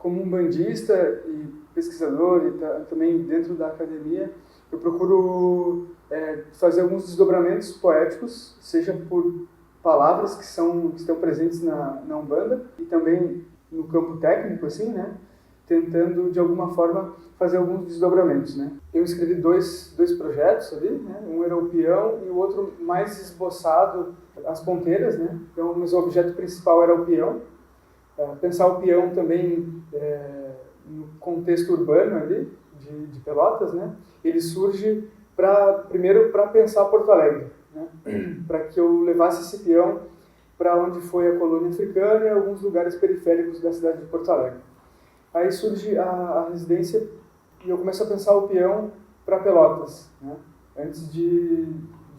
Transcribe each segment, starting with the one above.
como um bandista e pesquisador e também dentro da academia, eu procuro fazer alguns desdobramentos poéticos, seja por palavras que estão presentes na Umbanda e também no campo técnico, assim, né? Tentando, de alguma forma, fazer alguns desdobramentos, né? Eu escrevi dois projetos ali, né? Um era o peão e o outro mais esboçado, as ponteiras, né? Então, mas o objeto principal era o peão. Pensar o peão também no contexto urbano ali, de Pelotas, né? Ele surge primeiro para pensar Porto Alegre, né? Para que eu levasse esse peão para onde foi a colônia africana e alguns lugares periféricos da cidade de Porto Alegre. Aí surge a residência e eu começo a pensar o peão para Pelotas, né? Antes de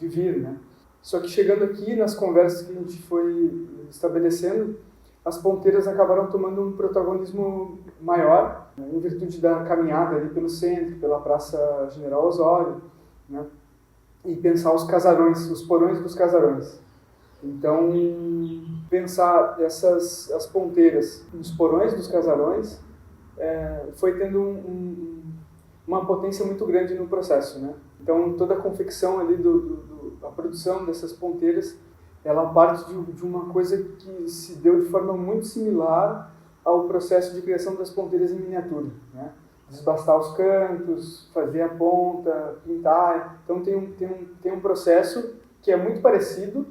vir, né? Só que chegando aqui, nas conversas que a gente foi estabelecendo, as ponteiras acabaram tomando um protagonismo maior, né, em virtude da caminhada ali pelo centro, pela Praça General Osório, né, e pensar os casarões, os porões dos casarões. Então, pensar as ponteiras nos porões dos casarões foi tendo uma potência muito grande no processo, né? Então, toda a confecção ali a produção dessas ponteiras, ela parte de uma coisa que se deu de forma muito similar ao processo de criação das ponteiras em miniatura, né? Desbastar os cantos, fazer a ponta, pintar. Então tem um processo que é muito parecido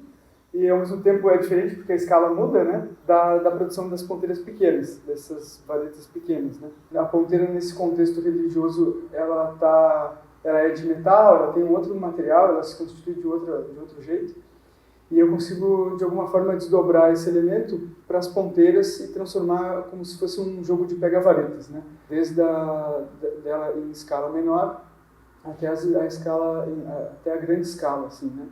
e ao mesmo tempo é diferente porque a escala muda, né? Da produção das ponteiras pequenas, dessas varetas pequenas, né? A ponteira nesse contexto religioso, ela é de metal, ela tem um outro material, ela se constitui de outro jeito. E eu consigo, de alguma forma, desdobrar esse elemento para as ponteiras e transformar como se fosse um jogo de pega-varetas, né? Desde dela em escala menor até até a grande escala, assim, né?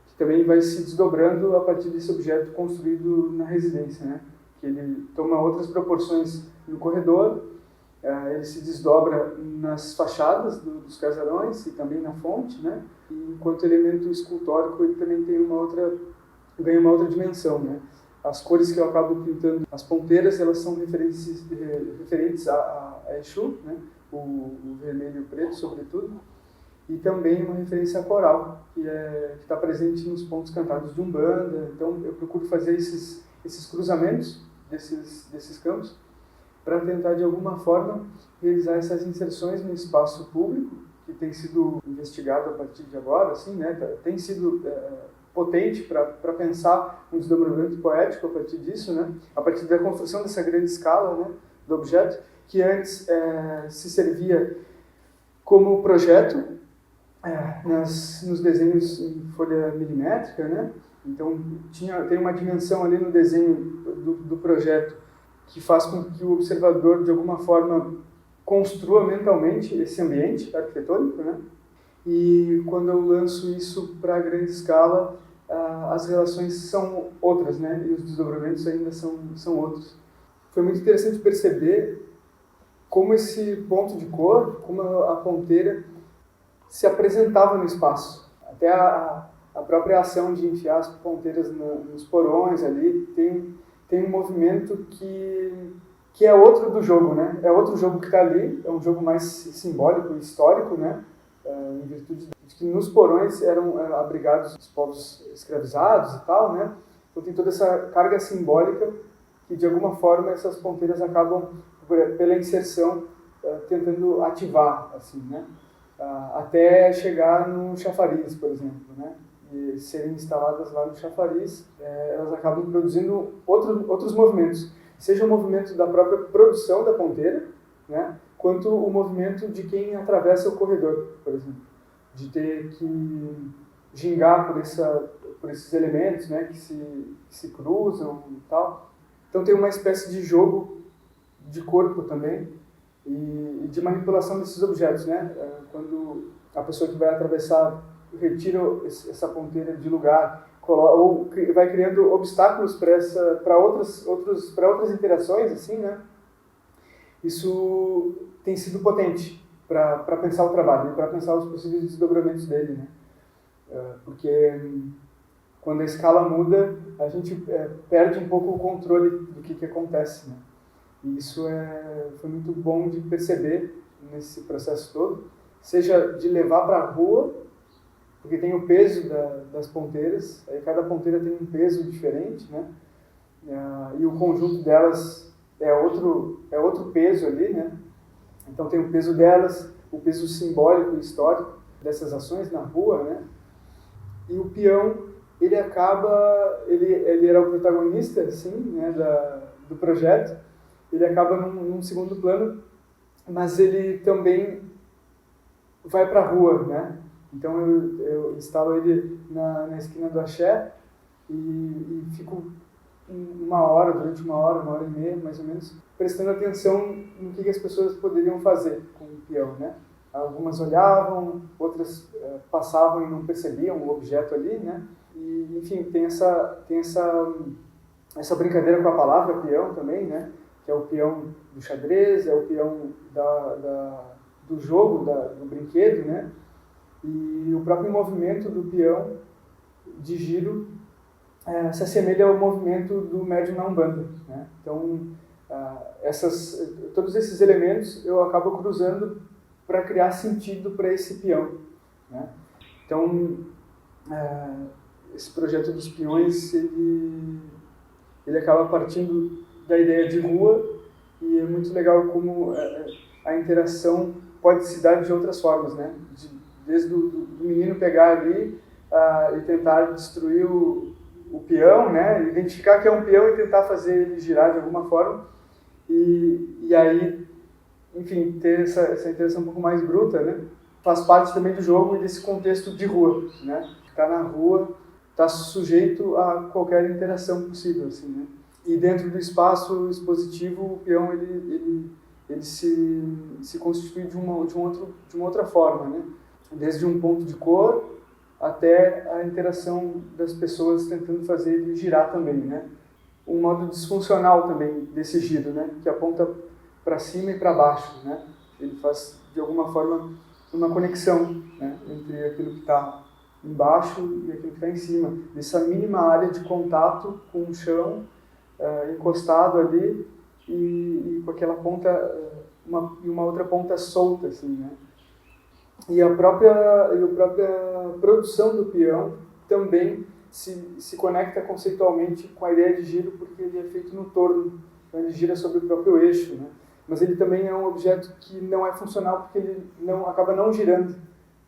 Que também vai se desdobrando a partir desse objeto construído na residência, né? Que ele toma outras proporções no corredor, ele se desdobra nas fachadas dos casarões e também na fonte, né? E, enquanto elemento escultórico, ele também tem ganha uma outra dimensão, né? As cores que eu acabo pintando, as ponteiras, elas são referentes a Exu, né? O vermelho e o preto, sobretudo, e também uma referência à coral, que está presente nos pontos cantados de Umbanda. Então, eu procuro fazer esses cruzamentos desses campos para tentar, de alguma forma, realizar essas inserções no espaço público, que tem sido investigado a partir de agora, assim, né? Tem sido potente para pensar um desdobramento poético a partir disso, né? A partir da construção dessa grande escala, né? Do objeto, que antes se servia como projeto nos desenhos em folha milimétrica, né? Então tem uma dimensão ali no desenho do projeto que faz com que o observador, de alguma forma, construa mentalmente esse ambiente arquitetônico, né? E quando eu lanço isso para grande escala, as relações são outras, né? E os desdobramentos ainda são outros. Foi muito interessante perceber como esse ponto de cor, como a ponteira se apresentava no espaço. Até a própria ação de enfiar as ponteiras nos porões ali tem um movimento que é outro do jogo, né? É outro jogo que está ali, é um jogo mais simbólico e histórico, né? Em virtude de que nos porões eram abrigados os povos escravizados e tal, né? Então tem toda essa carga simbólica que, de alguma forma, essas ponteiras acabam, pela inserção, tentando ativar, assim, né? Até chegar no chafariz, por exemplo, né? E serem instaladas lá no chafariz, elas acabam produzindo outros movimentos, seja o movimento da própria produção da ponteira, né? Quanto o movimento de quem atravessa o corredor, por exemplo, de ter que gingar por esses elementos, né? Que se cruzam e tal. Então tem uma espécie de jogo de corpo também e de manipulação desses objetos, né? Quando a pessoa que vai atravessar retira essa ponteira de lugar, ou vai criando obstáculos para outras interações, assim, né? Isso tem sido potente para pensar o trabalho, né? Para pensar os possíveis desdobramentos dele, né? Porque quando a escala muda, a gente perde um pouco o controle do que acontece, né? E isso foi muito bom de perceber nesse processo todo, seja de levar para a rua, porque tem o peso das ponteiras, aí cada ponteira tem um peso diferente, né? E o conjunto delas é outro peso ali, né? Então tem o peso delas, o peso simbólico e histórico dessas ações na rua, né? E o peão, ele era o protagonista, assim, né, do projeto, ele acaba num segundo plano, mas ele também vai para a rua, né? Então eu instalo ele na esquina do axé e fico durante uma hora e meia, mais ou menos, prestando atenção no que as pessoas poderiam fazer com o peão, né? Algumas olhavam, outras passavam e não percebiam o objeto ali, né? E, enfim, tem essa brincadeira com a palavra peão também, né? Que é o peão do xadrez, é o peão do jogo, do brinquedo, né? E o próprio movimento do peão de giro se assemelha ao movimento do médium na Umbanda, né? Então, todos esses elementos eu acabo cruzando para criar sentido para esse peão, né? Então, esse projeto dos peões, ele acaba partindo da ideia de rua, e é muito legal como a interação pode se dar de outras formas, né? Desde do menino pegar ali e tentar destruir o peão, né? Identificar que é um peão e tentar fazer ele girar de alguma forma, e aí, enfim, ter essa interação um pouco mais bruta, né? Faz parte também do jogo e desse contexto de rua, né? Tá na rua, tá sujeito a qualquer interação possível, assim, né? E dentro do espaço expositivo, o peão ele se constitui de uma outra forma, né? Desde um ponto de cor até a interação das pessoas tentando fazer ele girar também, né? Um modo disfuncional também desse giro, né? Que aponta para cima e para baixo, né? Ele faz de alguma forma uma conexão, né? Entre aquilo que está embaixo e aquilo que está em cima, dessa mínima área de contato com o chão, encostado ali e com aquela ponta e uma outra ponta solta, assim, né? E a própria produção do peão também se conecta conceitualmente com a ideia de giro, porque ele é feito no torno, então ele gira sobre o próprio eixo, né? Mas ele também é um objeto que não é funcional porque ele acaba não girando,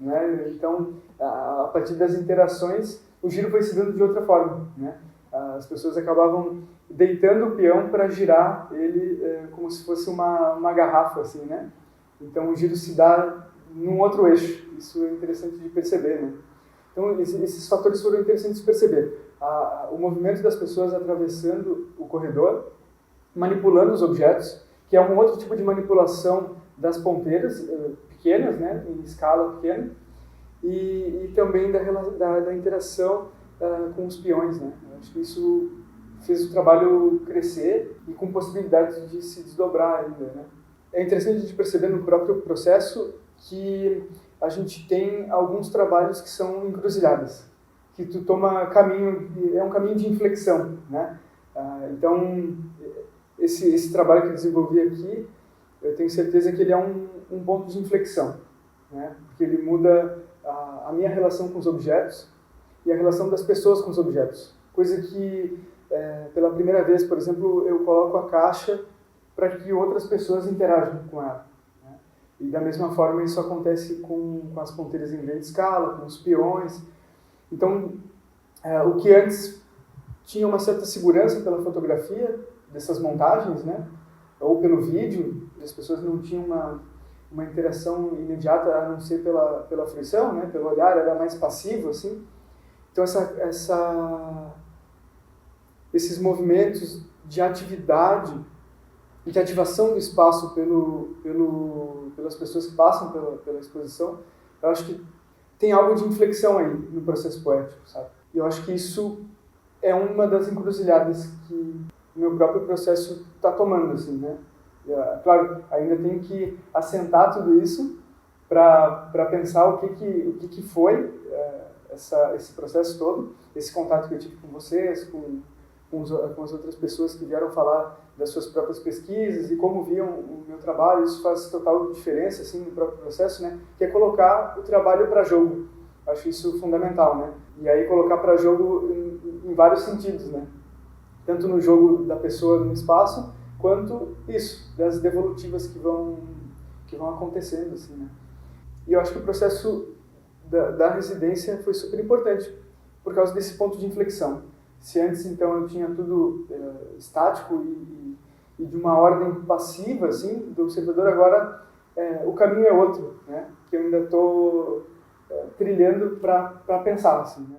né? Então, a partir das interações, o giro foi se dando de outra forma, né? As pessoas acabavam deitando o peão para girar ele como se fosse uma garrafa, assim, né? Então, o giro se dá num outro eixo. Isso é interessante de perceber, né? Então, esses fatores foram interessantes de perceber. O movimento das pessoas atravessando o corredor, manipulando os objetos, que é um outro tipo de manipulação das ponteiras pequenas, né, em escala pequena, e também da interação com os peões, né? Eu acho que isso fez o trabalho crescer e com possibilidades de se desdobrar ainda, né? É interessante de perceber no próprio processo que a gente tem alguns trabalhos que são encruzilhadas, que tu toma caminho, é um caminho de inflexão, né? Então, esse trabalho que eu desenvolvi aqui, eu tenho certeza que ele é um ponto de inflexão, né? Porque ele muda a minha relação com os objetos e a relação das pessoas com os objetos. Coisa que, pela primeira vez, por exemplo, eu coloco a caixa para que outras pessoas interajam com ela, né? E da mesma forma isso acontece com as ponteiras em grande escala, com os peões. Então, o que antes tinha uma certa segurança pela fotografia dessas montagens, né? Ou pelo vídeo, as pessoas não tinham uma interação imediata, a não ser pela fruição, né? Pelo olhar, era mais passivo, assim. Então, esses movimentos de atividade, de ativação do espaço pelas pessoas que passam pela exposição, eu acho que tem algo de inflexão aí no processo poético, sabe? E eu acho que isso é uma das encruzilhadas que o meu próprio processo está tomando, assim, né? Claro, ainda tenho que assentar tudo isso para pensar o que foi esse processo todo, esse contato que eu tive com vocês, com com as outras pessoas que vieram falar das suas próprias pesquisas e como viam o meu trabalho. Isso faz total diferença assim, no próprio processo, né? Que é colocar o trabalho para jogo. Acho isso fundamental, né? E aí colocar para jogo em vários sentidos, né? Tanto no jogo da pessoa no espaço, quanto isso, das devolutivas que vão acontecendo, assim, né? E eu acho que o processo da residência foi super importante por causa desse ponto de inflexão. Se antes, então, eu tinha tudo estático e de uma ordem passiva, assim, do observador, agora o caminho é outro, né? Que eu ainda estou trilhando para pensar, assim, né?